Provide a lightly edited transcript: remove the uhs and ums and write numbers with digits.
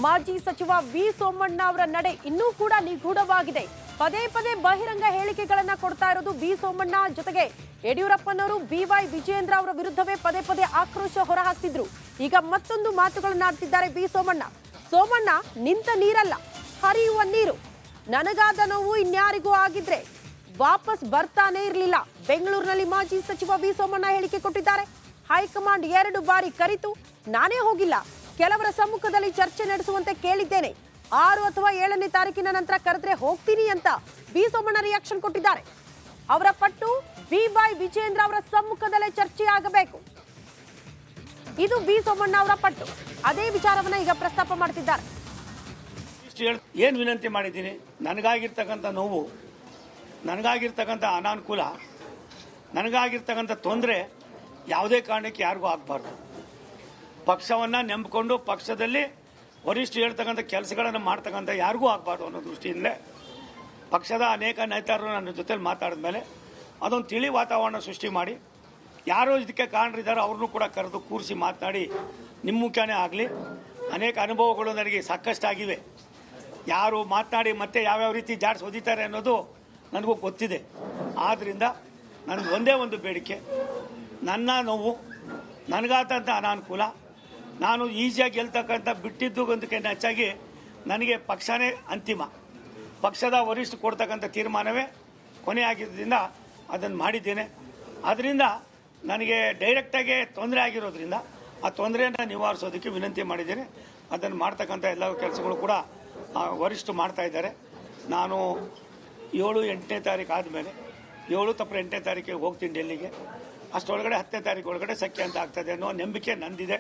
ಮಾಜಿ ಸಚಿವ ವಿ ಸೋಮಣ್ಣ ಅವರ ನಡೆ ಇನ್ನೂ ಕೂಡ ನಿಗೂಢವಾಗಿದೆ. ಪದೇ ಪದೇ ಬಹಿರಂಗ ಹೇಳಿಕೆಗಳನ್ನ ಕೊಡ್ತಾ ಇರೋದು ವಿ ಸೋಮಣ್ಣ. ಜೊತೆಗೆ ಯಡಿಯೂರಪ್ಪನವರು ಬಿವೈ ವಿಜಯೇಂದ್ರ ಅವರ ವಿರುದ್ಧವೇ ಪದೇ ಪದೇ ಆಕ್ರೋಶ ಹೊರಹಾಕ್ತಿದ್ರು. ಈಗ ಮತ್ತೊಂದು ಮಾತುಗಳನ್ನಾಡ್ತಿದ್ದಾರೆ ವಿ ಸೋಮಣ್ಣ. ಸೋಮಣ್ಣ ನಿಂತ ನೀರಲ್ಲ, ಹರಿಯುವ ನೀರು. ನನಗಾದ ನೋವು ಇನ್ಯಾರಿಗೂ ಆಗಿದ್ರೆ ವಾಪಸ್ ಬರ್ತಾನೆ ಇರಲಿಲ್ಲ. ಬೆಂಗಳೂರಿನಲ್ಲಿ ಮಾಜಿ ಸಚಿವ ವಿ ಸೋಮಣ್ಣ ಹೇಳಿಕೆ ಕೊಟ್ಟಿದ್ದಾರೆ. ಹೈಕಮಾಂಡ್ 2 ಬಾರಿ ಕರೆತು ನಾನೇ ಹೋಗಿಲ್ಲ, ಕೆಲವರ ಸಮ್ಮುಖದಲ್ಲಿ ಚರ್ಚೆ ನಡೆಸುವಂತೆ ಕೇಳಿದ್ದೇನೆ. 6 ಅಥವಾ 7ನೇ ತಾರೀಕಿನ ನಂತರ ಕರೆದ್ರೆ ಹೋಗ್ತೀನಿ ಅಂತ ವಿ ಸೋಮಣ್ಣ ರಿಯಾಕ್ಷನ್ ಕೊಟ್ಟಿದ್ದಾರೆ. ಅವರ ಪಟ್ಟು ಬಿವೈ ವಿಜಯೇಂದ್ರ ಅವರ ಸಮ್ಮುಖದಲ್ಲೇ ಚರ್ಚೆ ಆಗಬೇಕು. ಇದು ವಿ ಸೋಮಣ್ಣ ಅವರ ಪಟ್ಟು. ಅದೇ ವಿಚಾರವನ್ನ ಈಗ ಪ್ರಸ್ತಾಪ ಮಾಡ್ತಿದ್ದಾರೆ. ಏನು ವಿನಂತಿ ಮಾಡಿದ್ದೀನಿ, ನನಗಾಗಿರ್ತಕ್ಕಂಥ ನೋವು, ನನಗಾಗಿರ್ತಕ್ಕಂಥ ಅನಾನುಕೂಲ, ನನಗಾಗಿರ್ತಕ್ಕಂಥ ತೊಂದರೆ ಯಾವುದೇ ಕಾರಣಕ್ಕೆ ಯಾರಿಗೂ ಆಗಬಾರ್ದು. ಪಕ್ಷವನ್ನು ನಂಬಿಕೊಂಡು ಪಕ್ಷದಲ್ಲಿ ವರಿಷ್ಠರು ಹೇಳ್ತಕ್ಕಂಥ ಕೆಲಸಗಳನ್ನು ಮಾಡ್ತಕ್ಕಂಥ ಯಾರಿಗೂ ಆಗಬಾರ್ದು ಅನ್ನೋ ದೃಷ್ಟಿಯಿಂದಲೇ ಪಕ್ಷದ ಅನೇಕ ನೇತಾರರು ನನ್ನ ಜೊತೆಲಿ ಮಾತಾಡಿದ ಮೇಲೆ ಅದೊಂದು ತಿಳಿ ವಾತಾವರಣ ಸೃಷ್ಟಿ ಮಾಡಿ ಯಾರು ಇದಕ್ಕೆ ಕಾರಣರಿದ್ದಾರೋ ಅವ್ರನ್ನೂ ಕೂಡ ಕರೆದು ಕೂರಿಸಿ ಮಾತನಾಡಿ ನಿಮ್ಮ ಮುಖ್ಯನೇ ಆಗಲಿ. ಅನೇಕ ಅನುಭವಗಳು ನನಗೆ ಸಾಕಷ್ಟಾಗಿವೆ. ಯಾರು ಮಾತನಾಡಿ ಮತ್ತೆ ಯಾವ್ಯಾವ ರೀತಿ ಜಾಡ್ಸ್ ಒದಿತಾರೆ ಅನ್ನೋದು ನನಗೂ ಗೊತ್ತಿದೆ. ಆದ್ದರಿಂದ ನನಗೆ ಒಂದೇ ಒಂದು ಬೇಡಿಕೆ, ನನ್ನ ನೋವು, ನನಗಾದಂಥ ಅನಾನುಕೂಲ, ನಾನು ಈಸಿಯಾಗಿ ಗೆಲ್ತಕ್ಕಂಥ ಬಿಟ್ಟಿದ್ದು ಒಂದಕ್ಕಿಂತ ಹೆಚ್ಚಾಗಿ ನನಗೆ ಪಕ್ಷನೇ ಅಂತಿಮ, ಪಕ್ಷದ ವರಿಷ್ಠ ಕೊಡ್ತಕ್ಕಂಥ ತೀರ್ಮಾನವೇ ಕೊನೆಯಾಗಿದ್ದರಿಂದ ಅದನ್ನು ಮಾಡಿದ್ದೇನೆ. ಅದರಿಂದ ನನಗೆ ಡೈರೆಕ್ಟಾಗಿ ತೊಂದರೆ ಆಗಿರೋದ್ರಿಂದ ಆ ತೊಂದರೆಯನ್ನು ನಿವಾರಿಸೋದಕ್ಕೆ ವಿನಂತಿ ಮಾಡಿದ್ದೇನೆ. ಅದನ್ನು ಮಾಡ್ತಕ್ಕಂಥ ಎಲ್ಲ ಕೆಲಸಗಳು ಕೂಡ ವರಿಷ್ಠರು ಮಾಡ್ತಾ ಇದ್ದಾರೆ. ನಾನು 7, 8ನೇ ತಾರೀಕು ಆದಮೇಲೆ 7 ತಪ್ಪು 8ನೇ ತಾರೀಕಿಗೆ ಹೋಗ್ತೀನಿ ಡೆಲ್ಲಿಗೆ. ಅಷ್ಟರೊಳಗಡೆ 10ನೇ ತಾರೀಕು ಒಳಗಡೆ ಸಖ್ಯ ಅಂತ ಆಗ್ತದೆ ಅನ್ನೋ ನಂಬಿಕೆ ನಂದಿದೆ.